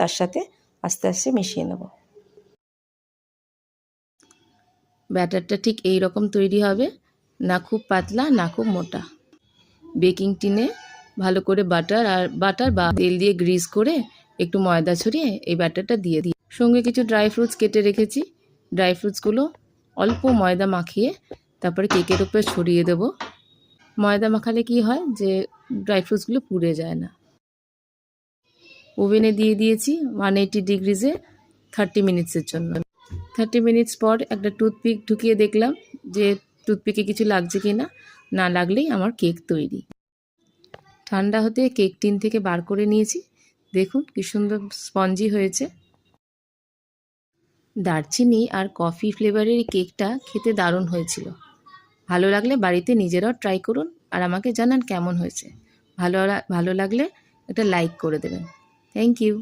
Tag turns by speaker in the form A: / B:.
A: তার সাথে আস্তে আস্তে মিশিয়ে নেব। ব্যাটারটা ঠিক এই রকম তৈরি হবে, না খুব পাতলা না খুব মোটা। বেকিং টিনে ভালো করে বাটার বা তেল দিয়ে গ্রিস করে একটু ময়দা ছড়িয়ে এই ব্যাটারটা দিয়ে দিই। সঙ্গে কিছু ড্রাই ফ্রুটস কেটে রেখেছি। ড্রাই ফ্রুটসগুলো অল্প ময়দা মাখিয়ে তারপরে কেকের উপরে ছড়িয়ে দেব। ময়দা মাখালে কি হয় যে ড্রাই ফ্রুটসগুলো পুড়ে যায় না। ওভেনে দিয়ে দিয়েছি 180 ডিগ্রিজে 30 মিনিটসের জন্য। 30 মিনিটস পর একটা টুথপিক ঢুকিয়ে দেখলাম যে টুথপিকে কিছু লাগছে কি না, না লাগলেই আমার কেক তৈরি। ঠান্ডা হতে কেক টিন থেকে বার করে নিয়েছি। দেখুন কি সুন্দর স্পঞ্জি হয়েছে। দারচিনি আর কফি ফ্লেভারের কেকটা খেতে দারুণ হয়েছিল। ভালো লাগলে বাড়িতে নিজেরাও ট্রাই করুন আর আমাকে জানান কেমন হয়েছে। ভালো লাগলে একটা লাইক করে দেবেন। Thank you.